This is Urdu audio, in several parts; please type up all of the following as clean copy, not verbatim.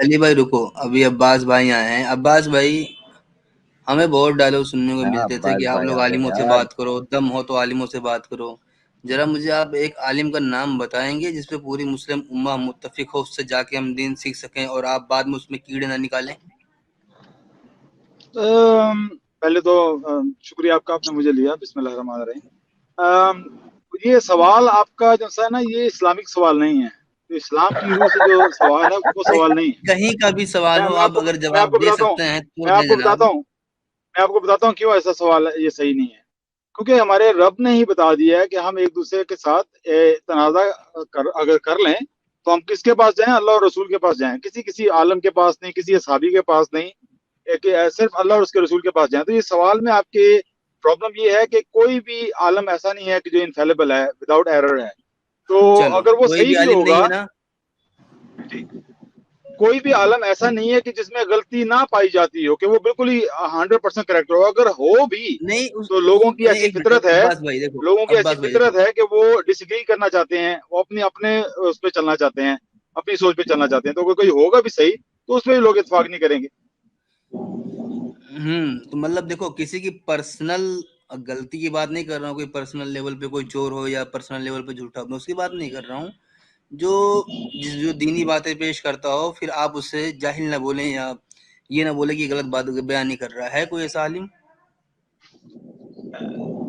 علی بھائی رکو، ابھی عباس بھائی آئے ہیں. عباس بھائی، ہمیں بہت ڈائلاگ سننے کو ہاں ملتے تھے عباس کہ آپ بھائی لوگ آ گئے عالموں سے یار. بات کرو، دم ہو تو عالموں سے بات کرو. ذرا مجھے آپ ایک عالم کا نام بتائیں گے جس پہ پوری مسلم امہ متفق ہو، اس سے جا کے ہم دین سیکھ سکیں اور آپ بعد میں اس میں کیڑے نہ نکالیں. پہلے تو شکریہ آپ کا، آپ نے مجھے لیا. بسم اللہ الرحمن الرحیم. یہ سوال آپ کا جو ہے نا، یہ اسلامک سوال نہیں ہے. اسلام کی روح سے جو سوال ہے وہ سوال نہیں ہے. کہیں کا بھی سوال ہو، آپ اگر میں آپ جواب کو دے بتاتا ہوں سکتے ہیں تو میں آپ دیں کو جناب. بتاتا ہوں میں آپ کو بتاتا ہوں کیوں ایسا سوال یہ صحیح نہیں ہے. کیونکہ ہمارے رب نے ہی بتا دیا ہے کہ ہم ایک دوسرے کے ساتھ تنازع اگر کر لیں تو ہم کس کے پاس جائیں؟ اللہ اور رسول کے پاس جائیں. کسی عالم کے پاس نہیں، کسی اصحابی کے پاس نہیں، کہ صرف اللہ اور اس کے رسول کے پاس جائیں. تو یہ سوال میں آپ کے پرابلم یہ ہے کہ کوئی بھی عالم ایسا نہیں ہے کہ جو انفیلیبل ہے، وداؤٹ ایرر ہے. تو چلو اگر وہ کوئی صحیح بھی بھی عالم نہیں ہوگا، ہے نا. کوئی بھی عالم ایسا نہیں ہے کہ جس میں غلطی نہ پائی جاتی ہو، کہ وہ بالکل ہی 100% کریکٹ ہو. اگر ہو بھی نہیں تو لوگوں کی نہیں، ایسی ایک منٹ فطرت ہے، عباس بھائی دیکھو، لوگوں کی ایسی عباس بھائی دیکھو. فطرت ہے کہ وہ ڈس ایگری کرنا چاہتے ہیں، وہ اپنے اس پہ چلنا چاہتے ہیں، اپنی سوچ پہ چلنا چاہتے ہیں. تو اگر کوئی ہوگا بھی صحیح تو اس میں بھی لوگ اتفاق نہیں کریں گے. تو مطلب دیکھو، کسی کی پرسنل غلطی کی بات نہیں کر رہا ہوں، کوئی پرسنل لیول پہ کوئی چور ہو یا پرسنل لیول پہ جھوٹا ہو، میں اس کی بات نہیں کر رہا ہوں. جو دینی باتیں پیش کرتا ہو، پھر آپ اس سے جاہل نہ بولیں یا یہ نہ بولیں کہ غلط بات بیان نہیں کر رہا ہے. کوئی ایسا عالم؟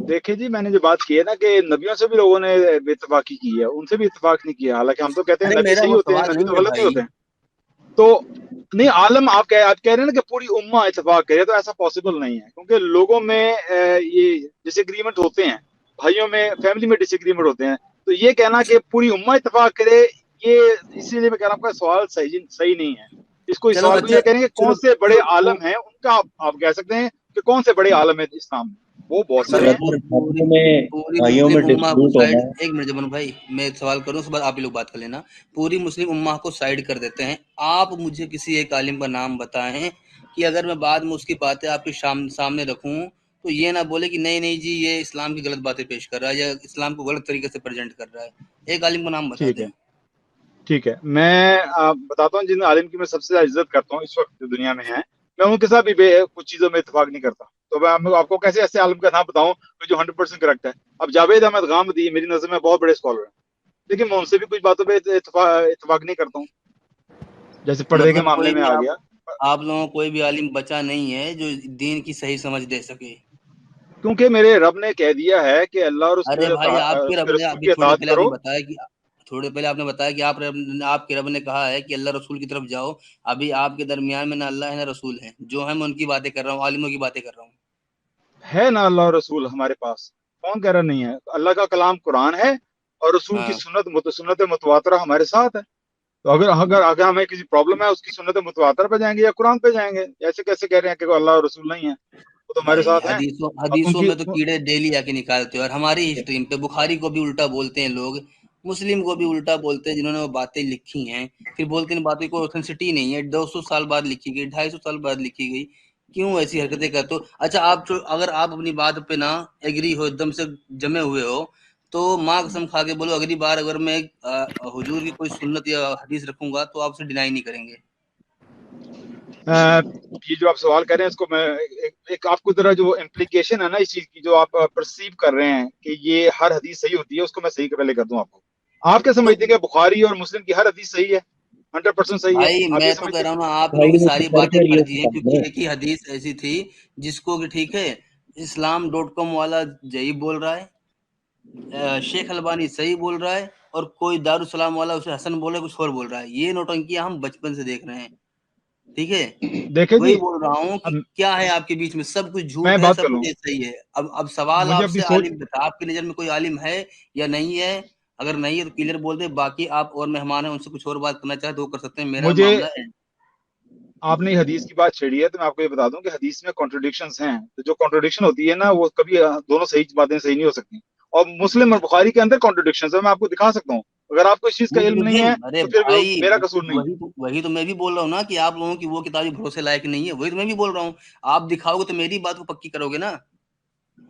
دیکھیں جی، میں نے جو بات کی ہے نا کہ نبیوں سے بھی لوگوں نے بے اتفاقی کی ہے، ان سے بھی اتفاق نہیں کیا. حالانکہ ہم تو کہتے ہیں ارے نبی میرا صحیح وہ ہوتے ہیں، سوال نبی نہیں تو ہے غلط نہیں بھائی. ہوتے ہیں. تو نہیں، عالم آپ کہہ رہے ہیں نا کہ پوری امہ اتفاق کرے، تو ایسا پاسبل نہیں ہے. کیونکہ لوگوں میں یہ ڈس ایگریمنٹ ہوتے ہیں، بھائیوں میں، فیملی میں ڈس ایگریمنٹ ہوتے ہیں. تو یہ کہنا کہ پوری امہ اتفاق کرے، یہ اسی لیے میں کہہ رہا ہوں کا سوال صحیح نہیں ہے. اس کو اس چلو سوال کو اچھا، یہ کہیں گے چلو کون سے بڑے چلو عالم ہیں، ان کا آپ کہہ سکتے ہیں کہ کون سے بڑے عالم ہیں اسلام میں. وہ بہت سارے ہیں. برادر پوری پوری بھائیوں میں مسلم امہ کو ڈسپیوٹ سائڈ، ہونا ہے. ایک منٹ جمن بھائی میں سوال کروں، اس کے بعد آپ ہی لوگ بات کر لینا. پوری مسلم امہ کو سائڈ کر دیتے ہیں. آپ مجھے کسی ایک عالم کا نام بتائیں کہ اگر میں بعد میں اس کی باتیں آپ کے سامنے رکھوں تو یہ نہ بولے کہ نہیں جی یہ اسلام کی غلط باتیں پیش کر رہا ہے یا اسلام کو غلط طریقے سے پریزنٹ کر رہا ہے. ایک عالم کا نام بتا دیں. ٹھیک ہے، میں بتاتا ہوں جن عالم کی میں سب سے زیادہ عزت کرتا ہوں اس وقت جو دنیا میں ہیں. میں ان کے ساتھ بھی کچھ چیزوں میں اتفاق نہیں کرتا. تو میں آپ کو کیسے ایسے عالم کا نام بتاؤں جو 100% کریکٹ ہے. اب جاوید احمد غامدی میری نظر میں بہت بڑے اسکالر ہیں، لیکن میں ان سے بھی کچھ باتوں پہ اتفاق نہیں کرتا ہوں. جیسے تو پردے کے مطلب معاملے کوئی میں بھی آ گیا. آپ لوگوں کو کوئی بھی عالم بچا نہیں ہے جو دین کی صحیح سمجھ دے سکے. کیونکہ میرے رب نے کہہ دیا ہے کہ اللہ اور اس ارے بھائی، آپ کے اس رب کے نے رسول ابھی کی تھوڑے اطاعت پہلے آپ کرو. نے بتایا کہ آپ کے رب نے کہا ہے کہ اللہ رسول کی طرف جاؤ. ابھی آپ کے درمیان میں نہ اللہ ہے نہ رسول ہے، جو ہے میں ان کی باتیں کر رہا ہوں، عالموں کی باتیں کر رہا ہوں. ہے نا اللہ اور رسول ہمارے پاس، کون کہہ رہا نہیں ہے؟ اللہ کا کلام قرآن ہے اور رسول کی ہاں سنت متواترہ ہمارے ساتھ ہے. تو اگر ہمیں کسی پرابلم ہے، اس کی سنت متواتر پہ جائیں گے یا قرآن پہ جائیں گے. ایسے کیسے کہہ رہے ہیں کہ اللہ اور رسول نہیں ہے؟ وہ تو ہمارے بھائی، ساتھ ہیں. اب ان حدیثوں کی میں تو کیڑے ڈیلی آ کے نکالتے ہیں، اور ہماری ہسٹری پہ بخاری کو بھی الٹا بولتے ہیں لوگ، مسلم کو بھی الٹا بولتے ہیں جنہوں نے وہ باتیں لکھی ہیں. پھر بولتے ہیں باتیں کو اوتھینسٹی نہیں ہے، 200 سال بعد لکھی گئی، 250 سال بعد لکھی گئی. کیوں ایسی حرکتیں کرتے ہو؟ اچھا اگر آپ اپنی بات پہ نہ ایگری ہو، ایک دم سے جمے ہوئے ہو، تو ماں قسم کھا کے بولو اگلی بار اگر میں حضور کی کوئی سنت یا حدیث رکھوں گا تو آپ سے ڈینائی نہیں کریں گے. یہ جو آپ سوال کر رہے ہیں اس کو میں ایک آپ کو ذرا جو امپلیکیشن ہے نا اس چیز کی جو آپ پرسیو کر رہے ہیں کہ یہ ہر حدیث صحیح ہوتی ہے، اس کو میں صحیح پہلے کر دوں. آپ کیا تو سمجھتے ہیں کہ بخاری اور مسلم کی ہر حدیث صحیح ہے، 100% صحیح ہے؟ بھائی آپ یہ میں تو کہہ سمجھتے رہا ہیں؟ ہوں نا، آپ لوگوں بھائی کی وہ ساری پڑھ باتیں کر یہ فرضی ہیں، سمجھے. کیونکہ ایک ہی حدیث ایسی تھی جس کو کہ ٹھیک ہے اسلام.com والا جئی بول رہا ہے، شیخ البانی صحیح بول رہا ہے، اور کوئی دارالسلام والا اسے حسن بول رہا ہے، کچھ اور بول رہا ہے. یہ نوٹنکیاں ہم بچپن سے دیکھ رہے ہیں. ٹھیک ہے، دیکھیں وہی جی، بول رہا ہوں کہ اب کیا ہے آپ کے بیچ میں، سب کچھ میں جھوٹ ہے، بات کر سب لوں. کچھ صحیح ہے. اب سوال مجھے آپ اپنی سے، سوچ عالم بتا، آپ کی نظر میں کوئی عالم ہے یا نہیں ہے؟ اگر نہیں ہے تو کلیئر بول دیں. باقی آپ اور مہمان ہیں، ان سے کچھ اور بات کرنا چاہے تو وہ کر سکتے ہیں. میرا مجھے معاملہ ہے. آپ نے حدیث کی بات چھیڑی ہے تو میں آپ کو یہ بتا دوں کہ حدیث میں کانٹرڈکشنز ہیں. تو جو کانٹرڈکشن ہوتی ہے نا، وہ کبھی دونوں صحیح باتیں صحیح نہیں ہو سکتی. اور مسلم اور بخاری کے اندر کانٹرڈکشنز ہیں، میں آپ کو دکھا سکتا ہوں. اگر آپ کو اس چیز کا علم نہیں ہے ارے تو پھر وہ بھائی، میرا قصور نہیں ہے. وہی تو میں بھی بول رہا ہوں نا کہ آپ لوگوں کی وہ کتابی بھروسے لائق نہیں ہے. وہی تو میں بھی بول رہا ہوں. آپ دکھاؤ گے تو میری بات کو پکی کرو گے نا.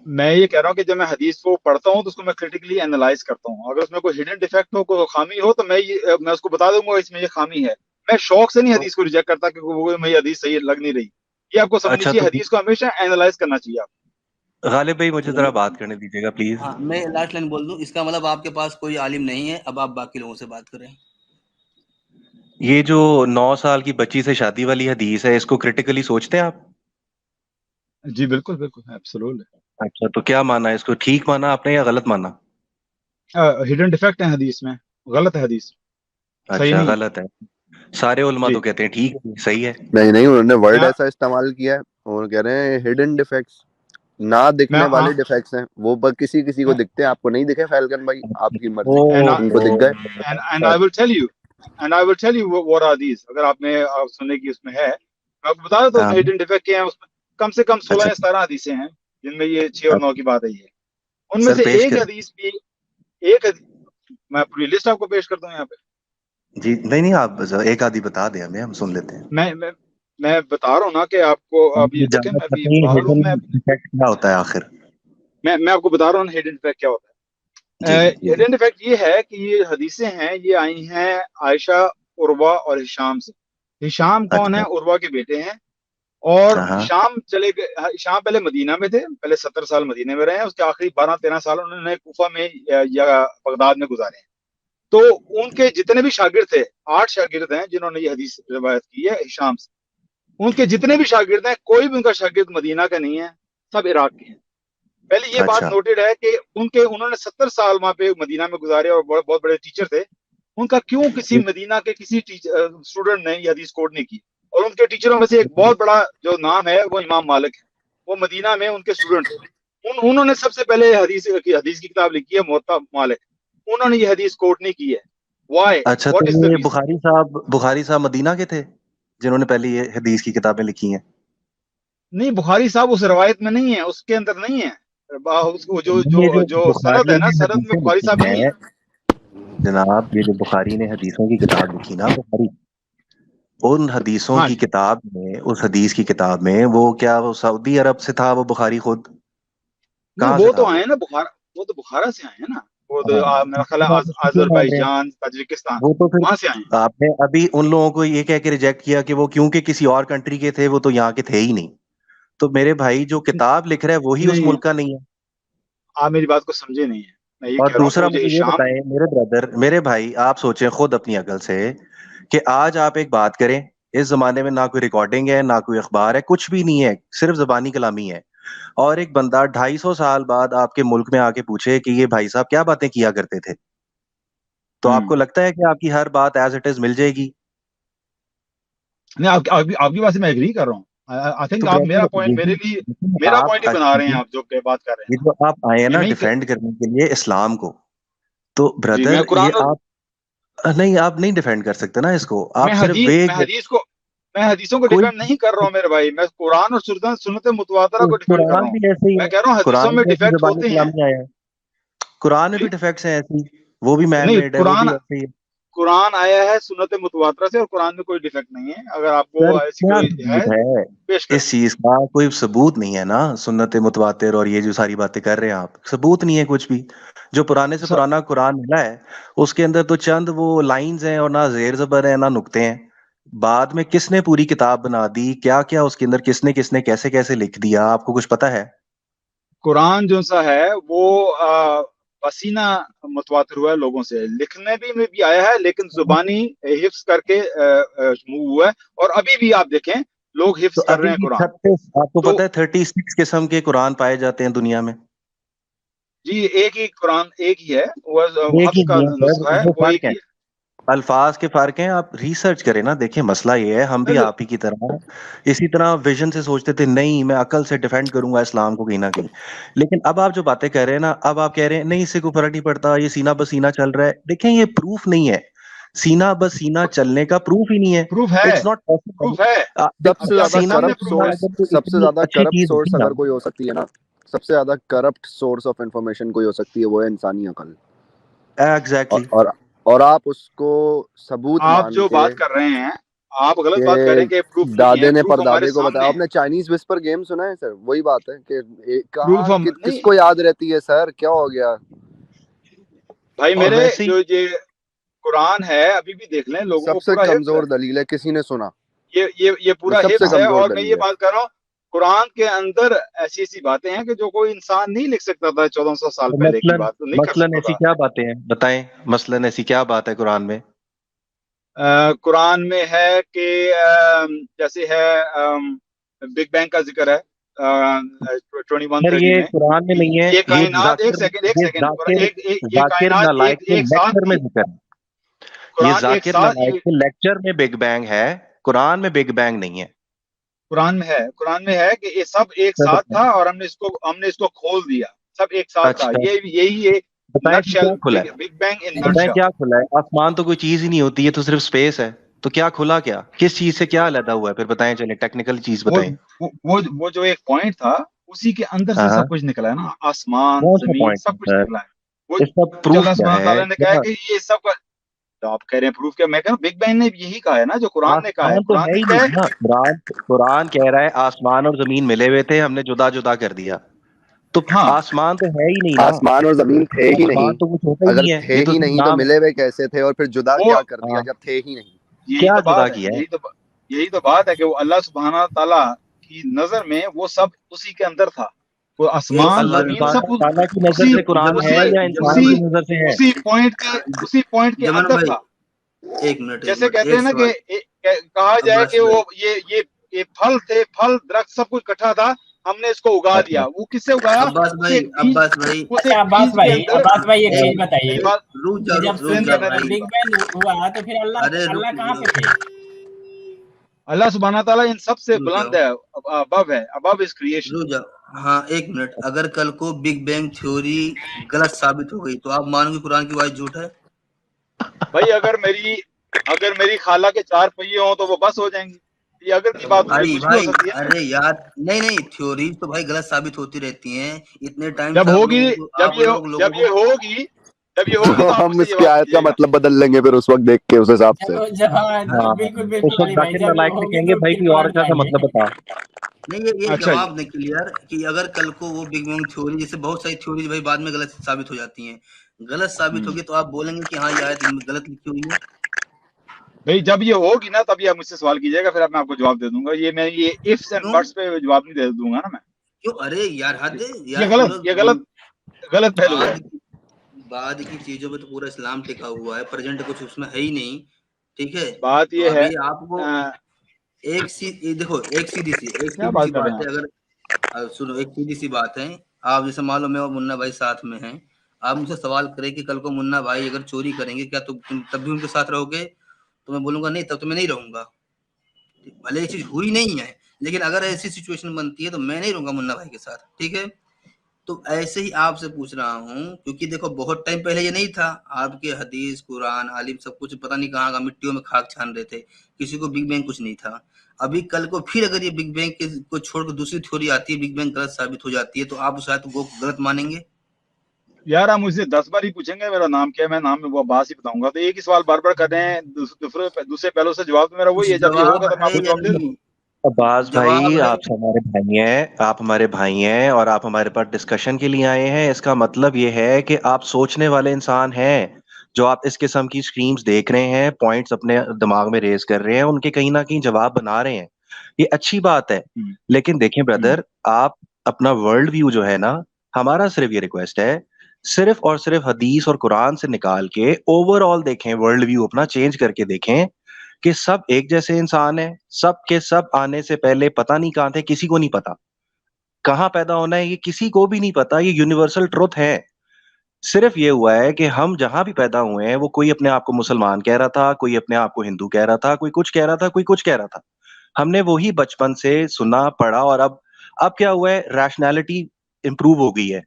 میں یہ کہہ رہا ہوں کہ جب میں حدیث کو پڑھتا ہوں تو اس کو میں کریٹیکلی اینالائز کرتا ہوں. اگر اس میں کوئی ہڈن ڈیفیکٹ ہو، کوئی خامی ہو، تو میں اس کو بتا دوں گا اس میں یہ خامی ہے. میں شوق سے نہیں حدیث کو ریجیکٹ کرتا کہ وہ مجھے حدیث صحیح لگ نہیں رہی. یہ آپ کو سمجھنی اچھا چاہیے, تو حدیث کو ہمیشہ اینالائز کرنا چاہیے آپ. غالب بھائی مجھے ذرا بات کرنے دیجیے گا پلیز. ہاں میں لاسٹ لائن بول دوں, اس کا مطلب آپ کے پاس کوئی عالم نہیں ہے, اب آپ باقی لوگوں سے بات کریں. یہ جو 9 سال کی بچی سے شادی والی حدیث ہے, اس کو کریٹیکلی سوچتے ہیں آپ؟ جی بالکل بالکل ایبسولوٹلی. اچھا تو کیا مانا ہے اس کو, ٹھیک مانا آپ نے یا غلط مانا؟ ہڈن ڈیفیکٹ ہیں حدیث میں, غلط ہے حدیث, صحیح اچھا نہیں ہے. غلط ہے. سارے علماء جی تو کہتے ہیں ٹھیک ہے صحیح ہے. نہیں انہوں نے ورڈ میں ایسا استعمال کیا ہے, وہ کہہ رہے ہیں ہڈن ڈیفیکٹس, نہ میں دکھنے والے ڈیفیکٹس ہیں وہ, کسی کو دکھتے ہیں, آپ کو نہیں دکھے فیلکن بھائی, آپ کی مرضی, ان کو دکھ گئے. and I will tell you what are these. اگر آپ نے سننے کی اس میں ہے, میں آپ کو بتا دیتا ہوں اس میں ہڈن ڈیفیکٹ کیا ہے. اس میں کم سے کم 16 یا 17 حدیثیں ہیں جن میں یہ 6 اور 9 کی بات ہے. یہ ان میں سر سے پیش ایک کریں. حدیث بھی, میں پوری لسٹ آپ کو پیش کرتا ہوں یہاں پہ. جی نہیں آپ ایک آدھی بتا دیں ہمیں, ہم سن لیتے ہیں. میں بتا رہا ہوں نا کہ آپ کو آپ ابھی کو دیکھیں, جاننا میں ابھی چاہتے ہیں باہر ہوں, ہڈن ڈیفیکٹ کیا ہوتا ہے آخر؟ میں آپ کو بتا رہا ہوں ہڈن ڈیفیکٹ کیا ہوتا جی ہے. جی ہڈن ڈیفیکٹ یہ ہے کہ یہ حدیثیں ہیں, یہ آئی ہیں عائشہ, عروہ اور ہشام سے. ہشام کون ہے؟ اچھا عروہ کے بیٹے ہیں. اور ہاں ہشام چلے گئے, ہشام پہلے مدینہ میں تھے, پہلے 70 سال مدینہ میں رہے ہیں, اس کے آخری 12-13 سال انہوں نے کوفہ میں یا بغداد میں گزارے ہیں. تو ان کے جتنے بھی شاگرد تھے, 8 شاگرد ہیں جنہوں نے یہ حدیث روایت کی ہے ہشام سے. ان کے جتنے بھی شاگرد ہیں, کوئی بھی ان کا شاگرد مدینہ کا نہیں ہے, سب عراق کے ہیں. پہلے یہ بات اچھا نوٹڈ ہے کہ انہوں نے 70 سال وہاں پہ مدینہ میں گزارے اور بہت بڑے ٹیچر تھے. ان کا کیوں کسی مدینہ کے کسی اسٹوڈنٹ نے یہ حدیث کوٹ نہیں کی؟ اور ان کے ٹیچروں میں سے ایک بہت بڑا جو نام ہے وہ امام مالک ہے, وہ مدینہ میں ان کے اسٹوڈنٹ تھے. انہوں نے سب سے پہلے حدیث کی کتاب لکھی ہے موطا مالک. انہوں نے یہ حدیث کوٹ نہیں کی ہے. وائی؟ اچھا تو واٹ از دا یہ ریزن؟ بخاری صاحب مدینہ کے تھے جنہوں نے پہلے یہ حدیث کی کتابیں لکھی ہیں؟ نہیں, بخاری صاحب اس روایت میں نہیں ہے, اس کے اندر نہیں ہے. یہ جو جو سند ہے بخاری نا, نے سند میں حدیثیں بخاری صاحب لکھی نہیں ہیں ہے. جناب, یہ جو بخاری نے حدیثوں کی کتاب لکھی نا بخاری, ان حدیثوں ہاں کی جی, کتاب میں, اس حدیث کی کتاب میں وہ کیا وہ سعودی عرب سے تھا وہ بخاری خود؟ نہیں کہاں سے وہ تھا تو وہ؟ آئے نا وہ تو بخارا سے آئے ہیں نا. وہ تو ہاں میرا خیال تو ہے آپ اس کو کیوں مان رہے ہیں؟ آذربائیجان, تاجکستان, وہ تو وہاں سے آئے ہیں. پھر آپ نے ابھی ان لوگوں کو یہ کہہ کے ریجیکٹ کیا کہ وہ کیونکہ کسی اور کنٹری کے تھے, وہ تو یہاں کے تھے ہی نہیں. تو میرے بھائی جو کتاب لکھ رہا ہے وہی اس نہیں, ملک کا نہیں ہے. آپ میری بات کو سمجھے نہیں ہے. میں یہ اور کہہ رہا ہوں کہ دوسرا وہ جو مجھے یہ ہشام, بتائیں میرے بردر, میرے بھائی, آپ سوچیں خود اپنی عقل سے کہ آج آپ ایک بات کریں, اس زمانے میں نہ کوئی ریکارڈنگ ہے, نہ کوئی اخبار ہے, کچھ بھی نہیں ہے, صرف زبانی کلامی ہے, اور ایک بندہ 250 سال بعد آپ کے ملک میں آ کے پوچھے کہ یہ بھائی صاحب کیا باتیں کیا کرتے تھے, تو آپ کو لگتا ہے کہ آپ کی ہر بات ایز اٹ از مل جائے گی؟ نہیں, آپ کی بات سے میں ایگری کر رہا ہوں. آئی تھنک تو آپ میرا برادر پوائنٹ, میرا پوائنٹ ہی بنا رہے ہیں آپ جو بات کر رہے یہ جو آپ آئے ہیں نا ہیں. ڈیفینڈ کرنے کے لیے اسلام کو, تو جی, میں برادر قرآن یہ آپ نہیں, آپ نہیں ڈیفینڈ کر سکتے نا اس کو, میں آپ صرف ویگ. حدیثوں کو کوئی ڈیفینڈ نہیں کر رہا ہوں میرے بھائی, میں قرآن اور سنت متواترہ کو ڈیفینڈ کر رہا قرآن ہوں. بھی ایسے ہی میں ہے, کہہ رہا ہوں حدیثوں قرآن میں بھی ایسی ڈیفیکٹس زبانی ہوتے ہیں. کلامی آیا ہے, قرآن میں بھی جی ڈیفیکٹس ہیں ایسی, وہ بھی مین نہیں, میڈ ہے, وہ بھی ایسے ہی ہے. قرآن آیا ہے سنت متواترہ سے, اور قرآن میں کوئی ڈیفیکٹ نہیں ہے. اگر آپ کو سر ایسی کیا کوئی ہے ثبوت ہے پیش کریں. اس چیز کا؟ کوئی ثبوت نہیں ہے نا, سنت متواتر اور یہ جو ساری باتیں کر رہے ہیں آپ, ثبوت نہیں ہے کچھ بھی. جو پرانے سے پرانا قرآن ملا ہے اس کے اندر تو چند وہ لائنز ہیں, اور نہ زیر زبر ہے نہ نقطے ہیں. بعد میں کس نے پوری کتاب بنا دی, کیا کیا اس کے اندر کس نے کیسے کیسے لکھ دیا, آپ کو کچھ پتا ہے؟ قرآن جو سا ہے وہ پسینہ متواتر ہوا ہے لوگوں سے, لکھنے میں بھی آیا ہے, لیکن زبانی حفظ کر کے موو ہوا ہے. اور ابھی بھی آپ دیکھیں لوگ تو حفظ کر رہے ابھی ہیں بھی قرآن. 36, آپ کو تو پتا ہے 36 قسم کے قرآن پائے جاتے ہیں دنیا میں. جی, ایک ہی قرآن ایک ہی ہے, وہ ایک حفظ ہی کا نہیں ہے نسخہ سر, ہے, وہ وہ فرق ایک ہے, ہی ہے. الفاظ کے فرق ہیں. آپ ریسرچ کریں نا, دیکھیں مسئلہ یہ ہے, ہم بھی آپ ہی کی طرح اسی طرح ویژن سے سوچتے تھے, نہیں میں عقل سے ڈیفینڈ کروں گا اسلام کو کہیں نہ کہیں. لیکن اب آپ جو باتیں کہہ رہے ہیں نا, اب آپ کہہ رہے ہیں نہیں اس سے کوئی فرق نہیں پڑتا, یہ سینہ بہ سینہ چل رہا ہے. دیکھیں یہ پروف نہیں ہے, سینہ بہ سینہ چلنے کا پروف ہی نہیں ہے. پروف ہے, اٹس ناٹ پاسبل. پروف ہے. سب سے ابھی آپ زیادہ کے سینہ بہ سامنے کرپٹ پروف سینہ ہے. سورس, اگر کوئی سب سے اتنی زیادہ اچھی کرپٹ چیز سورس ہوتی نا, اگر کوئی ہو سکتی ہے نا, سب سے زیادہ کرپٹ سورس آف انفارمیشن کوئی ہو سکتی ہے, وہ ہے انسانی عقل. ایگزیکٹلی. اور آپ اس کو ثبوت آپ مان جو کے بات کر رہے ہیں, آپ غلط بات کر رہے ہیں کہ کہ پروف نہیں ہے. دادے نے پروف ہمارے پردادے کو بتایا. سامنے آپ ہے. نے چائنیز وسپر گیم سنا ہے سر؟ وہی بات ہے کہ پروف کہاں ہم کس نہیں کو یاد رہتی ہے سر, کیا ہو گیا بھائی اور میرے, ویسے ہی جو یہ قرآن ہے, ابھی بھی دیکھ لیں, لوگوں کو سب سے پورا حفظ ہے. کمزور دلیل ہے, کسی نے سنا؟ یہ پورا سب سے حفظ ہے. کمزور اور میں دلیل یہ ہے. بات کر رہا ہوں, قرآن کے اندر ایسی ایسی باتیں ہیں کہ جو کوئی انسان نہیں لکھ سکتا تھا 1400 سال پہلے کی بات, تو نہیں کر مثلاً سکتا ایسی تھا. کیا باتیں ہیں بتائیں, مثلاً ایسی کیا بات ہے قرآن میں؟ قرآن میں ہے کہ جیسے ہے بگ بینگ کا ذکر ہے 21:30 یہ میں. قرآن میں نہیں ہے, یہ یہ کائنات, ایک ذاکر سیکنڈ, یہ ذاکر کائنات نالائق کے ایک ساتھ لیکچر میں تھی. ذکر ہے. یہ قرآن ایک ذاکر ساتھ, نالائق کے لیکچر میں بگ بینگ ہے, قرآن میں بگ بینگ نہیں ہے. قرآن میں ہے کہ یہ سب ایک ساتھ تھا اور ہم نے اس کو کھول دیا, سب ایک ساتھ تھا. اچھا یہی ایک بتائیں نٹ کیا شیل, کھلا ہے, بگ بینگ ان نٹ بتائیں شیل. کیا کھلا ہے؟ آسمان تو کوئی چیز ہی نہیں ہوتی ہے, تو صرف اسپیس ہے, تو کیا کھلا, کیا کس چیز سے کیا علیحدہ ہوا ہے پھر بتائیں, چلیں ٹیکنیکل چیز بتائیں. وہ جو ایک پوائنٹ تھا, اسی کے اندر سے ہاں سب کچھ نکلا ہے نا, آسمان کون سا زمین پوائنٹ سب کچھ ہے نکلا ہے. وہ اس کا کچھ پروف اللہ کیا سبحانہ ہے؟ تعالیٰ نے کہا ہے کہ یہ سب کا, تو آپ کہہ رہے ہیں پروف کیا, میں کہہ رہا ہوں بگ بینگ نے یہی کہا ہے نا جو قرآن نے کہا ہے. آسمان تو قرآن ہے نے ہی کیا نہیں ہے, نا, قرآن کہہ رہا ہے آسمان اور زمین ملے ہوئے تھے, ہم نے جدا جدا کر دیا. تو ہاں آسمان تو ہے ہی نہیں نا, آسمان اور زمین تھے ہی نہیں. آسمان تو کچھ ہوتا ہی اگر نہیں ہے, تھے یہ تو ہی صرف نہیں تو نام ہے. ملے ہوئے کیسے تھے, اور پھر جدا وہ کیا کر دیا ہاں جب تھے ہی نہیں؟ یہی کیا تو جدا بات ہے, کیا ہے؟ یہی تو بات ہے کہ وہ اللہ سبحانہ تعالیٰ کی نظر میں وہ سب اسی کے اندر تھا. وہ تو آسمان اللہ زمین سبحانہ سب تعالیٰ کی نظر اسی سے قرآن ہے اسی یا انسان اسی کی نظر سے ہے؟ اسی پوائنٹ کے جمانہ اندر بھائی تھا. ایک منٹ جیسے کہتے ایک ہیں نا سوال. کہ کہا جائے عباس کہ بھائی, وہ یہ پھل تھے, پھل درخت سب کچھ اکٹھا تھا, ہم نے اس کو اگا اچھا دیا. وہ کس سے اگایا؟ عباس بھائی, عباس بھائی, اس اچھا ایک عباس بیج کے بھائی, اندر. عباس بھائی ایک ایک چیز بتائیے میری بات کہ جب رک جا کرنے بگ بھائی, بینگ ہوا تو پھر ارے اللہ رک کہاں جاؤ, پہ تھے؟ اللہ سبحانہ تعالیٰ ان سب سے رک جاؤ, بلند ہے, above his creation. رک جاؤ. ہاں ایک منٹ, اگر کل کو بگ بینگ تھیوری غلط ثابت ہو گئی تو آپ مانو گے قرآن کی وائس جھوٹ ہے؟ بھائی اگر میری خالہ کے 4 پہیے ہوں تو وہ بس ہو جائیں گی. یہ اگر کی بات ہوگی, ارے کچھ بھی ہو بھائی, سکتی ہے. ارے یار, نہیں تھیوری تو بھائی غلط ثابت ہوتی رہتی ہیں. اتنے ٹائم جب سے ہوگی آپ لوگ لوگوں کو جب یہ ہوگی تو تو آپ مجھ ہم سے اس یہ کی بات آیت کا کیجیے گا. مطلب بدل لیں گے پھر اس وقت دیکھ کے اس حساب سے. ہاں بالکل اس بالکل وقت علی بھائی, ذاکر جب نالائق سے ہوگی کہیں گے تو بھائی پھر کوئی اور قرآن اچھا سا اٹھائیں گے. مطلب بتا. نہیں, یہ اچھا جی, جواب نہیں کلیئر کہ اگر کل کو وہ بگ بینگ تھیوری, جیسے بہت ساری تھیوریز بھائی بعد میں غلط ثابت ہو جاتی ہیں, غلط ثابت ہوگی تو آپ بولیں گے کہ ہاں یہ آیت غلط لکھی ہوئی ہے؟ بھائی جب یہ ہوگی نا تب یہ مجھ سے سوال کیجیے گا, پھر میں آپ کو جواب دے دوں گا. یہ ifs and کیوں buts پہ جواب نہیں دے دوں گا نا میں. کیوں؟ ارے یار حد ہے یہ یار, غلط پہلو ہے. بعد کی چیزوں پہ تو پورا اسلام ٹکا ہوا ہے, پریزنٹ کچھ اس میں ہے ہی نہیں. ٹھیک ہے, بات تو یہ ہے, ابھی آپ کو دیکھو ایک سیدھی کیا سی بات کر رہے بات ہیں ہے. اگر سنو, ایک سیدھی سی بات ہے, آپ جیسے مان لو میں اور منا بھائی ساتھ میں ہیں, آپ مجھ سے سوال کریں کہ کل کو منا بھائی اگر چوری کریں گے کیا تم تب بھی ان کے ساتھ رہو گے؟ تو میں بولوں گا نہیں, تب تو میں نہیں رہوں گا. بھلے یہ چیز ہوئی نہیں ہے, لیکن اگر ایسی سچویشن بنتی ہے تو میں نہیں رہوں گا منا بھائی کے ساتھ. ٹھیک ہے, تو ایسے ہی آپ سے پوچھ رہا ہوں, کیونکہ دیکھو بہت ٹائم پہلے یہ نہیں تھا. آپ کے حدیث, قرآن, عالم سب کچھ پتہ نہیں کہاں کا مٹیوں میں خاک چھان رہے تھے, کسی کو بگ بینگ کچھ نہیں تھا. ابھی کل کو پھر اگر یہ بگ بینگ کو چھوڑ کر دوسری تھیوری آتی ہے, بگ بینگ غلط ثابت ہو جاتی ہے, تو آپ اس آیت کو غلط مانیں گے؟ یار آپ مجھ سے 10 بار ہی پوچھیں گے میرا نام کیا ہے, میں نام میں وہ عباس ہی بتاؤں گا. تو ایک ہی سوال بار بار کر رہے ہیں, دوسرے پہلو سے جواب تو میرا کچھ وہی ہے. جب یہ جواب ہوگا تو میں آپ ہے کو یا جواب دے دوں نہیں؟ گا. عباس جواب بھائی ہے. آپ ہمارے بھائی ہیں, آپ ہمارے بھائی ہیں, اور آپ ہمارے پاس ڈسکشن کے لیے آئے ہیں. اس کا مطلب یہ ہے کہ آپ سوچنے والے انسان ہیں. جو آپ اس قسم کی سٹریمز دیکھ رہے ہیں, پوائنٹس اپنے دماغ میں ریز کر رہے ہیں, ان کے کہیں نہ کہیں جواب بنا رہے ہیں, یہ اچھی بات ہے. لیکن دیکھیں بردر, آپ اپنا ورلڈ ویو جو ہے نا, ہمارا صرف یہ ریکویسٹ ہے, صرف اور صرف حدیث اور قرآن سے نکال کے اوور آل دیکھیں, ورلڈ ویو اپنا چینج کر کے دیکھیں کہ سب ایک جیسے انسان ہیں. سب کے سب آنے سے پہلے پتہ نہیں کہاں تھے, کسی کو نہیں پتا. کہاں پیدا ہونا ہے یہ کسی کو بھی نہیں پتا, یہ یونیورسل ٹروتھ ہے. صرف یہ ہوا ہے کہ ہم جہاں بھی پیدا ہوئے ہیں, وہ کوئی اپنے آپ کو مسلمان کہہ رہا تھا, کوئی اپنے آپ کو ہندو کہہ رہا تھا, کوئی کچھ کہہ رہا تھا, کوئی کچھ کہہ رہا تھا. ہم نے وہی بچپن سے سنا پڑھا, اور اب کیا ہوا ہے, ریشنالٹی امپروو ہو گئی ہے,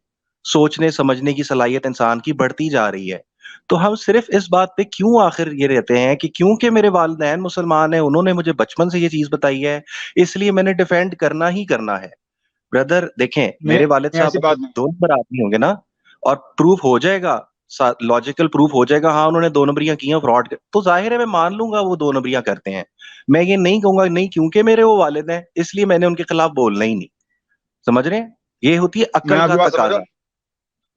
سوچنے سمجھنے کی صلاحیت انسان کی بڑھتی جا رہی ہے. تو ہم صرف اس بات پہ کیوں آخر یہ رہتے ہیں کہ کیونکہ میرے والدین مسلمان ہیں, انہوں نے مجھے بچپن سے یہ چیز بتائی ہے, اس لیے میں نے ڈیفینڈ کرنا ہی کرنا ہے. بردر دیکھیں, میرے والد میں صاحب ایسی بات نہیں. 2 نمبر آدمی ہوں گے نا, اور پروف ہو جائے گا, لاجیکل پروف ہو جائے گا, ہاں انہوں نے 2 نمبریاں کی ہیں, فراڈ, تو ظاہر ہے میں مان لوں گا وہ 2 نمبریاں کرتے ہیں. میں یہ نہیں کہوں گا نہیں کیونکہ میرے وہ والد ہیں اس لیے میں نے ان کے خلاف بولنا ہی نہیں. سمجھ رہے ہیں, یہ ہوتی ہے میں عقل آپ کا کی بات سمجھ رہا تقاضا. ہوں.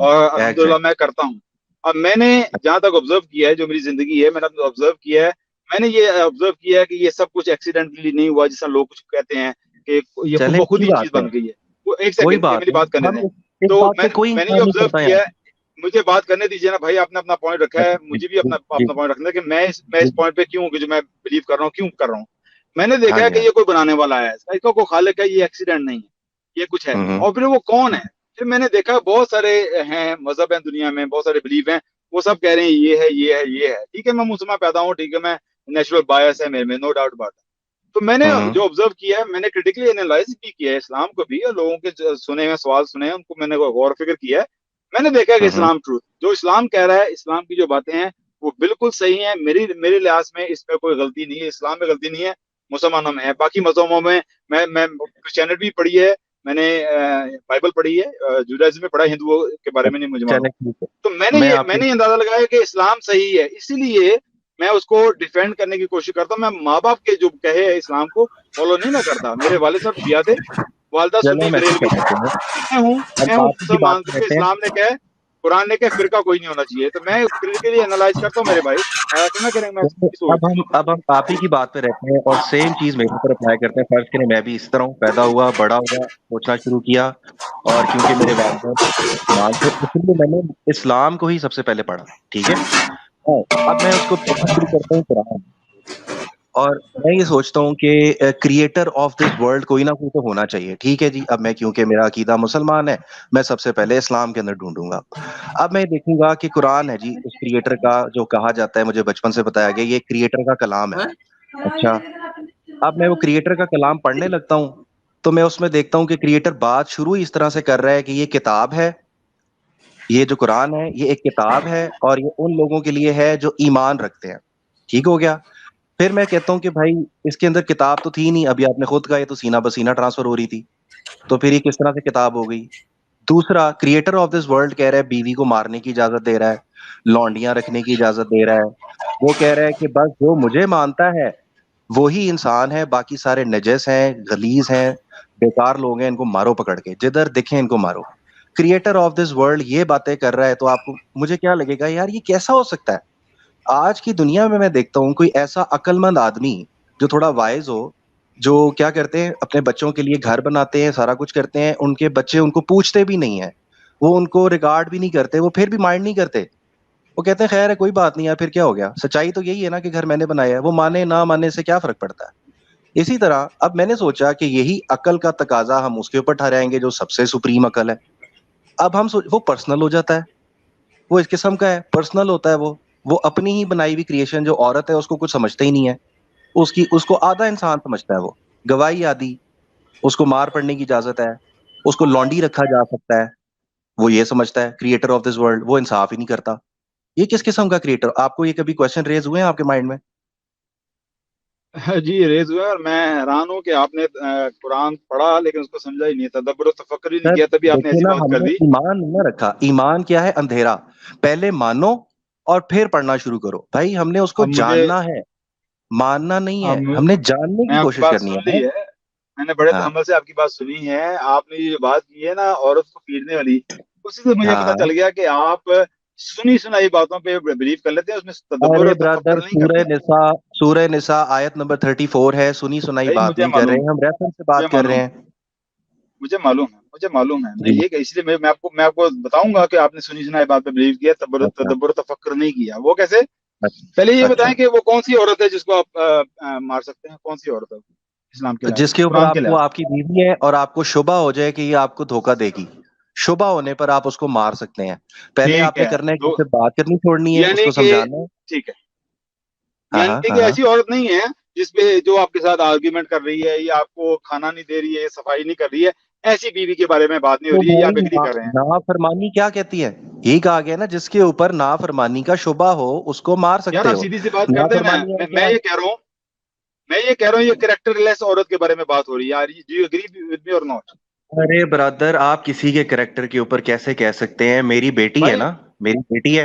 اور الحمدللہ میں کرتا ہوں. اب میں نے جہاں تک آبزرو کیا ہے, جو میری زندگی ہے میں نے آبزرو کیا ہے, میں نے یہ آبزرو کیا ہے کہ یہ سب کچھ ایکسیڈنٹلی نہیں ہوا جیسا لوگ کچھ کہتے ہیں کہ یہ خود بخود ہی چیز بن گئی ہے. وہ ایک سیکنڈ میری بات کرنے دیں. تو میں نے یہ آبزرو کیا ہے, مجھے بات کرنے دیجیے نا بھائی, آپ نے اپنا پوائنٹ رکھا ہے, مجھے بھی اپنا پوائنٹ رکھنا ہے کہ میں اس پوائنٹ پہ کیوں کہ جو میں بلیو کر رہا ہوں کیوں کر رہا ہوں. میں نے دیکھا ہے کہ یہ کوئی بنانے والا ہے, اس کا کوئی خالق ہے, یہ ایکسیڈنٹ نہیں ہے, یہ کچھ ہے. اور پھر وہ کون ہے؟ پھر میں نے دیکھا بہت سارے ہیں مذہب ہیں دنیا میں, بہت سارے بلیف ہیں, وہ سب کہہ رہے ہیں یہ ہے یہ ہے یہ ہے. ٹھیک ہے, میں مسلمان پیدا ہوں, ٹھیک ہے, میں نیچرل بایس ہے میرے میں, نو ڈاؤٹ بات ہے. تو میں نے جو آبزرو کیا ہے, میں نے کریٹیکلی انالائز بھی کیا ہے اسلام کو بھی, اور لوگوں کے سنے ہوئے سوال سنے ہیں ان کو میں نے غور و فکر کیا ہے. میں نے دیکھا کہ اسلام ٹروتھ جو اسلام کہہ رہا ہے, اسلام کی جو باتیں ہیں وہ بالکل صحیح ہیں. میرے لحاظ میں اس میں کوئی غلطی نہیں ہے, اسلام میں غلطی نہیں ہے, مسلمانوں میں ہے. باقی مذہبوں میں میں کرسچینٹی بھی پڑھی ہے, میں نے بائبل پڑھی ہے, جوڈائزم میں پڑھا, ہندوؤں کے بارے میں نہیں مجھے معلوم. تو میں نے یہ اندازہ لگایا کہ اسلام صحیح ہے, اسی لیے میں اس کو ڈیفینڈ کرنے کی کوشش کرتا ہوں. میں ماں باپ کے جو کہے اسلام کو فالو نہیں میں کرتا. میرے والد صاحب شیعہ تھے, والدہ سنی بریلوی تھی. میں ہوں مسلمان, کیونکہ اسلام نے کہا, قرآن نے کہا فرقہ کوئی نہیں ہونا چاہیے. تو میں کریٹیکلی انالائز کرتا ہوں میرے بھائی, ایسا نہ کریں. اب ہم آپ ہی کی بات پہ رہتے ہیں اور سیم چیز میرے پر اپلائی کرتے ہیں. فرض کریں میں بھی اس طرح پیدا ہوا, بڑا ہوا, سوچنا شروع کیا, اور کیونکہ میرے والدین تھے اس لیے میں نے اسلام کو ہی سب سے پہلے پڑھا. ٹھیک ہے, اب میں اس کو پڑھنا شروع کرتا ہوں قرآن, اور میں یہ سوچتا ہوں کہ کریٹر آف دس ورلڈ کوئی نہ کوئی تو ہونا چاہیے. ٹھیک ہے جی, اب میں کیونکہ میرا عقیدہ مسلمان ہے, میں سب سے پہلے اسلام کے اندر ڈھونڈوں گا. اب میں دیکھوں گا کہ قرآن ہے جی, اس کریٹر کا جو کہا جاتا ہے, مجھے بچپن سے بتایا گیا یہ کریٹر کا کلام ہے. اچھا, اب میں وہ کریٹر کا کلام پڑھنے لگتا ہوں تو میں اس میں دیکھتا ہوں کہ کریٹر بات شروع اس طرح سے کر رہا ہے کہ یہ کتاب ہے, یہ جو قرآن ہے یہ ایک کتاب ہے, اور یہ ان لوگوں کے لیے ہے جو ایمان رکھتے ہیں. ٹھیک ہو گیا. پھر میں کہتا ہوں کہ بھائی اس کے اندر کتاب تو تھی نہیں, ابھی آپ نے خود کہا یہ تو سینہ بسینہ ٹرانسفر ہو رہی تھی, تو پھر یہ کس طرح سے کتاب ہو گئی. دوسرا, کریٹر آف دس ورلڈ کہہ رہا ہے بیوی کو مارنے کی اجازت دے رہا ہے, لونڈیاں رکھنے کی اجازت دے رہا ہے. وہ کہہ رہا ہے کہ بس جو مجھے مانتا ہے وہی انسان ہے, باقی سارے نجس ہیں, غلیظ ہیں, بیکار لوگ ہیں, ان کو مارو پکڑ کے, جدھر دکھیں ان کو مارو. کریٹر آف دس ورلڈ یہ باتیں کر رہا ہے, تو آپ کو مجھے کیا لگے گا یار یہ کیسا ہو سکتا ہے. آج کی دنیا میں دیکھتا ہوں کوئی ایسا عقل مند آدمی جو تھوڑا وائز ہو, جو کیا کرتے ہیں اپنے بچوں کے لیے گھر بناتے ہیں, سارا کچھ کرتے ہیں, ان کے بچے ان کو پوچھتے بھی نہیں ہیں, وہ ان کو ریگارڈ بھی نہیں کرتے, وہ پھر بھی مائنڈ نہیں کرتے, وہ کہتے ہیں خیر ہے کوئی بات نہیں ہے, پھر کیا ہو گیا. سچائی تو یہی ہے نا کہ گھر میں نے بنایا ہے, وہ مانے نہ مانے سے کیا فرق پڑتا ہے. اسی طرح اب میں نے سوچا کہ یہی عقل کا تقاضا ہم اس کے اوپر ٹھہرائیں گے جو سب سے سپریم عقل ہے. اب ہم وہ پرسنل ہو جاتا ہے, وہ اس قسم کا ہے, پرسنل ہوتا ہے, وہ اپنی ہی بنائی ہوئی کریشن, جو عورت ہے اس کو کچھ سمجھتا ہی نہیں ہے, اس کو آدھا انسان سمجھتا ہے, وہ گواہی آدھی, اس کو مار پڑنے کی اجازت ہے, اس کو لانڈی رکھا جا سکتا ہے, وہ یہ سمجھتا ہے کریٹر آف دس ورلڈ, وہ انصاف ہی نہیں کرتا. یہ کس قسم کا کریٹر؟ آپ کو یہ کبھی کوشچن ریز ہوئے ہیں آپ کے مائنڈ میں؟ جی ریز ہوا, اور میں حیران ہوں کہ آپ نے قرآن پڑھا لیکن اس کو سمجھا ہی نہیں, تدبر و تفکر ہی نہیں کیا, تبھی آپ نے دیکھیں ایسی نا, بات ہم کر نے دی. ایمان نہیں رکھا. ایمان کیا ہے؟ اندھیرا. پہلے مانو اور پھر پڑھنا شروع کرو. بھائی ہم نے اس کو اب مجھے جاننا ہے, ماننا نہیں ہے, اب ہم نے جاننے میں کی آپ کی کوشش بات کرنی سن ہے. لی ہے, میں نے بڑے ہاں تحمل سے آپ کی بات سنی ہے. آپ نے یہ جو بات کی ہے نا عورت کو پیٹنے والی, اسی سے مجھے ہاں پتا ہاں. چل گیا کہ آپ سنی سنائی باتوں پہ بلیو کر لیتے ہیں, اس میں تدبر ارے اور برادر, تفکر نہیں کرتے. سورہ نساء آیت نمبر 34 ہے, سنی سنائی بھائی بات مجھے نہیں کر معلوم رہے ہیں, ہم ریفرنس سے مجھے بات کر رہے معلوم ہیں. مجھے معلوم ہے. میں جی یہ کہ اس لیے میں آپ کو بتاؤں گا کہ آپ نے سنی سنائی بات پہ بلیو کیا, اچھا تدبر و تفکر نہیں کیا. وہ کیسے؟ پہلے یہ اچھا اچھا. بتائیں کہ وہ کون سی عورت ہے جس کو آپ مار سکتے ہیں, کون سی عورت ہے اسلام کے لحاظ جس سے, کے اوپر قرآن کے آپ کو لحاظ سے؟ آپ کی بیوی ہے اور آپ کو شبہ ہو جائے کہ یہ آپ کو دھوکہ دے گی, شبہ ہونے پر آپ اس کو مار سکتے ہیں. پہلے آپ ٹھیک نے ہے, کرنا ہے کہ تو اس سے بات کرنی چھوڑنی ہے, اس یعنی کو کہ سمجھانا ہے. ٹھیک ہے, ہاں ہاں یعنی ہاں کہ ہاں. ایسی عورت نہیں ہے جس پہ جو آپ کے ساتھ آرگیومنٹ کر رہی ہے, یا آپ کو کھانا نہیں دے رہی ہے, صفائی نہیں کر رہی ہے, ایسی بیوی کے بارے میں بات نہیں ہو تو رہی ہے, یہ آپ بھائی ایگری کر رہے ہیں؟ نافرمانی کیا کہتی ہے؟ یہی کہا گیا نا, جس کے اوپر نافرمانی کا شبہ ہو اس کو مار یار سکتے آپ ہو. سیدھی سی بات کر دیں نا, نافرمانی ہے میں کیا؟ یہ کہہ رہا ہوں یہ کریکٹر لیس عورت کے بارے میں بات ہو رہی ہے یار. Do you agree with me اور ناٹ؟ ارے برادر, آپ کسی کے کریکٹر کے اوپر کیسے کہہ سکتے ہیں؟ میری بیٹی ہے بھائی نا, میری بیٹی ہے,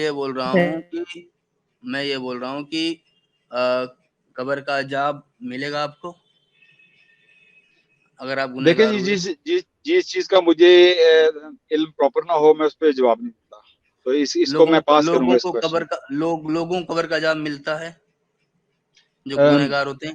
یہ بول رہا ہوں کہ قبر کا عذاب ملے گا آپ کو اگر آپ دیکھیں گنہگار ہوئے؟ جس چیز کا مجھے علم پراپر نہ ہو میں اس پہ جواب نہیں دیتا، تو اس کو میں پاس کروں گا اس کوشچن۔ لوگوں کو قبر کا عذاب ملتا ہے جو گنہگار ہوتے ہیں؟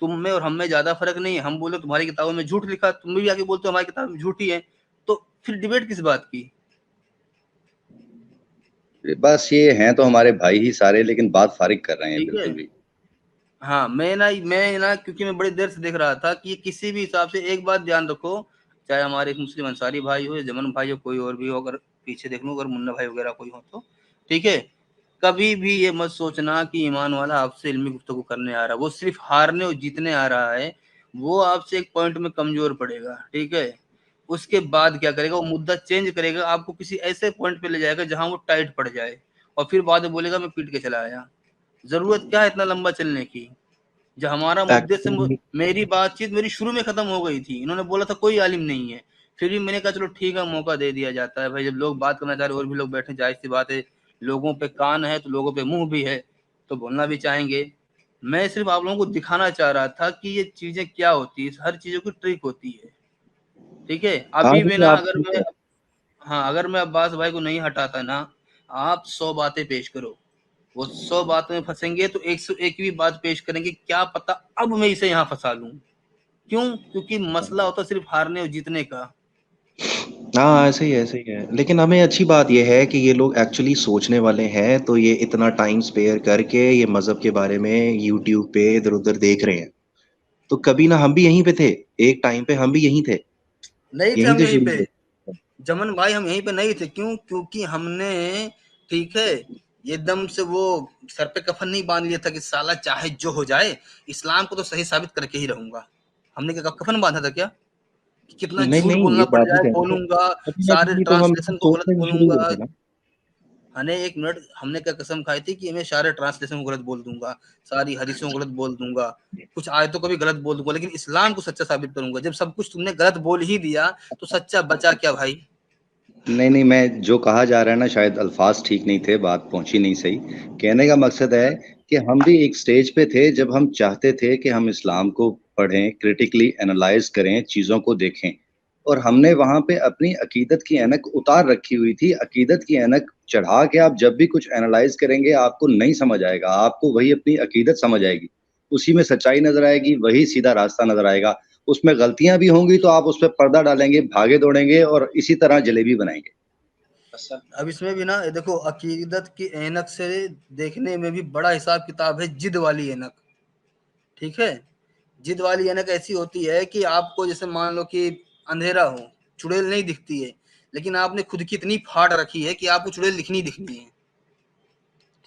تم میں اور ہم میں زیادہ فرق نہیں ہے. ہم بولے تمہاری کتابوں میں جھوٹ لکھا, تم بھی آ کے بولتے ہو ہماری کتاب جھوٹی ہے, تو پھر ڈیبیٹ کس بات کی؟ بس یہ ہیں تو ہمارے بھائی ہی سارے, لیکن بات فارغ کر رہے ہیں ٹھیک ہے. بالکل بھی. ہاں میں نا کیونکہ میں بڑی دیر سے دیکھ رہا تھا کہ کسی بھی حساب سے ایک بات دھیان رکھو, چاہے ہمارے مسلم انصاری بھائی ہو, جمن بھائی ہو, کوئی اور بھی ہو, اگر پیچھے دیکھ لوں اگر منا بھائی وغیرہ کوئی ہو تو ٹھیک ہے, کبھی بھی یہ مت سوچنا کہ ایمان والا آپ سے علمی گفتگو کرنے آ رہا ہے, وہ صرف ہارنے اور جیتنے آ رہا ہے. وہ آپ سے ایک پوائنٹ میں کمزور پڑے گا, ٹھیک ہے, اس کے بعد کیا کرے گا, وہ مدعا چینج کرے گا, آپ کو کسی ایسے پوائنٹ پہ لے جائے گا جہاں وہ ٹائٹ پڑ جائے, اور پھر بعد میں بولے گا میں پیٹ کے چلا آیا. ضرورت کیا ہے اتنا لمبا چلنے کی؟ جو ہمارا مدعے سے میری بات چیت میری شروع میں ختم ہو گئی تھی. انہوں نے بولا تھا کوئی عالم نہیں ہے, پھر بھی میں نے کہا چلو ٹھیک ہے, موقع دے دیا جاتا ہے بھائی, جب لوگ بات کرنا چاہ رہے اور بھی لوگ بیٹھے, جائز سی بات ہے, لوگوں پہ کان ہے تو لوگوں پہ منہ بھی ہے, تو بولنا بھی چاہیں گے. میں صرف آپ لوگوں کو دکھانا چاہ رہا تھا کہ یہ چیزیں کیا ہوتی ہے, ہر چیزوں کی ٹرک ہوتی ہے, ٹھیک ہے. ابھی بھی نا اگر میں عباس بھائی کو نہیں ہٹاتا نا, آپ 100 باتیں پیش کرو, وہ 100 باتوں میں پھنسیں گے تو 101ویں بات پیش کریں گے, کیا پتا اب میں اسے یہاں پھنسا لوں. کیوں؟ کیونکہ مسئلہ ہوتا صرف ہارنے اور جیتنے کا. ہاں ایسے ہی ہے. لیکن ہمیں اچھی بات یہ ہے کہ یہ لوگ ایکچولی سوچنے والے ہیں, تو یہ اتنا ٹائم سپیئر کر کے یہ مذہب کے بارے میں یوٹیوب پہ ادھر ادھر دیکھ رہے ہیں. تو کبھی نہ ہم بھی یہیں پہ تھے, ایک ٹائم پہ ہم بھی یہیں تھے, نہیں تھے ہم یہیں شروع پہ, سے. جمن بھائی ہم یہیں پہ نہیں تھے. کیوں؟ کیونکہ ہم نے, ٹھیک ہے, یہ دم سے وہ سر پہ کفن نہیں باندھ لیا تھا کہ سالہ چاہے جو ہو جائے اسلام کو تو صحیح ثابت کر کے ہی رہوں گا. ہم نے کیا کفن باندھا تھا کیا؟ کتنا جھوٹ نہیں بولنا یہ پڑ بات جائے نہیں بولوں کہہ گا, رہے سارے تھے, تو ہم ٹرانسلیشن کو غلط سوچنا بھی بولوں شروع گا. کرتے نا. ایک منٹ, ہم نے کیا قسم کھائی تھی کہ میں سارے ٹرانسلیشن کو غلط بول دوں گا, ساری حدیثوں کو غلط بول دوں گا, کچھ آیتوں کو بھی غلط بول دوں گا, لیکن اسلام کو سچا ثابت کروں گا. جب سب کچھ تم نے غلط بول ہی دیا تو سچا بچا کیا بھائی؟ نہیں, میں جو کہا جا رہا ہے نا, شاید الفاظ ٹھیک نہیں تھے, بات پہنچی نہیں صحیح. کہنے کا مقصد ہے کہ ہم بھی ایک سٹیج پہ تھے جب ہم چاہتے تھے کہ ہم اسلام کو پڑھیں, کریٹیکلی انالائز کریں, چیزوں کو دیکھیں, اور ہم نے وہاں پہ اپنی عقیدت کی اینک اتار رکھی ہوئی تھی. عقیدت کی اینک چڑھا کے آپ جب بھی کچھ انالائز کریں گے آپ کو نہیں سمجھ آئے گا, آپ کو وہی اپنی عقیدت سمجھ آئے گی, اسی میں سچائی نظر آئے گی, وہی سیدھا راستہ نظر آئے گا. اس میں غلطیاں بھی ہوں گی تو آپ اس پہ پردہ ڈالیں گے, بھاگے دوڑیں گے, اور اسی طرح جلیبی بنائیں گے. اب اس میں بھی نا دیکھو, عقیدت کی اینک سے دیکھنے میں بھی بڑا حساب کتاب ہے جد والی اینک, ٹھیک ہے. جد والی اینک ایسی ہوتی ہے کہ آپ کو جیسے مان لو کہ اندھیرا ہو, چڑیل نہیں دکھتی ہے, لیکن آپ نے خود کی اتنی پھاڑ رکھی ہے کہ آپ کو چڑیل دکھنی ہے,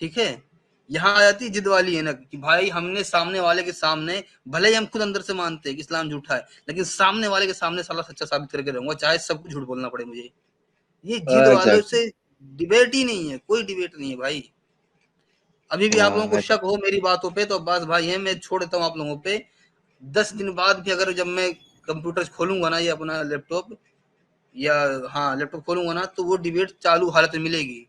ٹھیک ہے. یہاں آ جاتی جد والی اینک کہ بھائی ہم نے سامنے والے کے سامنے, بھلے ہی ہم خود اندر سے مانتے ہیں کہ اسلام جھوٹا ہے, لیکن سامنے والے کے سامنے سارا سچا ثابت کر کے رہوں گا, چاہے سب کچھ جھوٹ بولنا پڑے مجھے. یہ جد والوں سے ڈیبیٹ ہی نہیں ہے, کوئی ڈیبیٹ نہیں ہے بھائی. ابھی بھی آپ لوگوں کو شک ہو میری باتوں پہ تو عباس بھائی ہیں, میں چھوڑ دیتا ہوں آپ لوگوں پہ. 10 دن بعد بھی اگر جب میں کمپیوٹر کھولوں گا نا, یہ اپنا لیپ ٹاپ, یا لیپ ٹاپ کھولوں گا نا, تو وہ ڈیبیٹ چالو حالت میں ملے گی.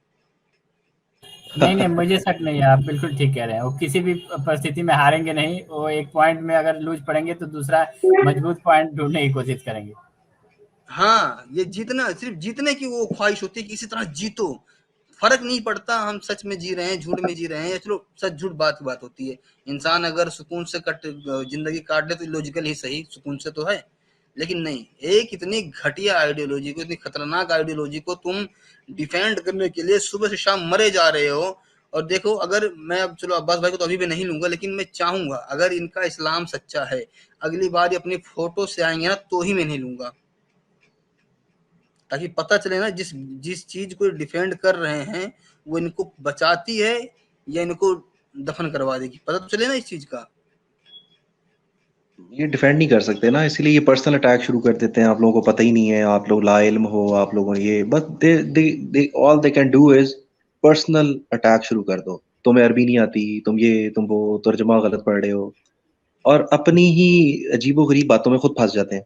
نہیں مجھے شک نہیں ہے, آپ بالکل ٹھیک کہہ رہے ہیں. وہ کسی بھی پرستھتی میں ہاریں گے نہیں, وہ ایک پوائنٹ میں اگر لوز پڑیں گے تو دوسرا مضبوط پوائنٹ ڈھونڈنے کی کوشش کریں گے. ہاں, یہ جیتنا, صرف جیتنے کی وہ خواہش ہوتی ہے کہ اسی طرح جیتو. فرق نہیں پڑتا ہم سچ میں جی رہے ہیں جھوٹ میں جی رہے ہیں, چلو سچ جھوٹ بات کی بات ہوتی ہے. انسان اگر سکون سے زندگی کاٹ لے تو لوجیکل ہی صحیح سکون سے تو ہے, لیکن نہیں, ایک اتنی گھٹیا آئیڈیولوجی کو, اتنی خطرناک آئیڈیولوجی کو تم ڈیفینڈ کرنے کے لیے صبح سے شام مرے جا رہے ہو. اور دیکھو, اگر میں اب چلو عباس بھائی کو تو ابھی بھی نہیں لوں گا, لیکن میں چاہوں گا اگر ان کا اسلام سچا ہے, اگلی بار یہ اپنی فوٹو سے آئیں گے نا تو ہی میں نہیں لوں گا, تاکہ پتہ چلے نا جس چیز کو ڈیفینڈ کر رہے ہیں وہ ان کو بچاتی ہے یا ان کو دفن کروا دے گی, پتہ تو چلے نا اس چیز کا. یہ ڈیفینڈ نہیں کر سکتے نا, اس لیے یہ پرسنل اٹیک شروع کر دیتے ہیں. آپ لوگوں کو پتہ ہی نہیں ہے, آپ لوگ لا علم ہو, آپ لوگوں یہ بس all they can do is personal attack شروع کر دو. تمہیں عربی نہیں آتی, تم وہ ترجمہ غلط پڑھ رہے ہو, اور اپنی ہی عجیب و غریب باتوں میں خود پھنس جاتے ہیں.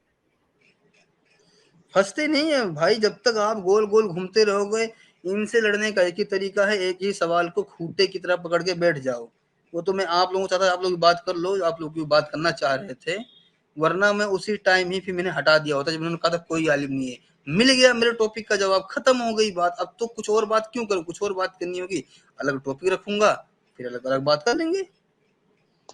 پھنستے نہیں ہیں بھائی, جب تک آپ گول گول گھومتے رہو گے. ان سے لڑنے کا ایک ہی طریقہ ہے, ایک ہی سوال کو کھوٹے کی طرح پکڑ کے بیٹھ جاؤ. وہ تو میں آپ لوگوں کو چاہتا, آپ لوگ بات کر لو, آپ لوگ کی بات کرنا چاہ رہے تھے, ورنہ میں اسی ٹائم ہی پھر میں نے ہٹا دیا ہوتا جب انہوں نے کہا تھا کوئی عالم نہیں ہے. مل گیا میرے ٹاپک کا جواب, ختم ہو گئی بات. اب تو کچھ اور بات کیوں کروں, کچھ اور بات کرنی ہوگی, الگ ٹاپک رکھوں گا, پھر الگ الگ بات کر لیں گے.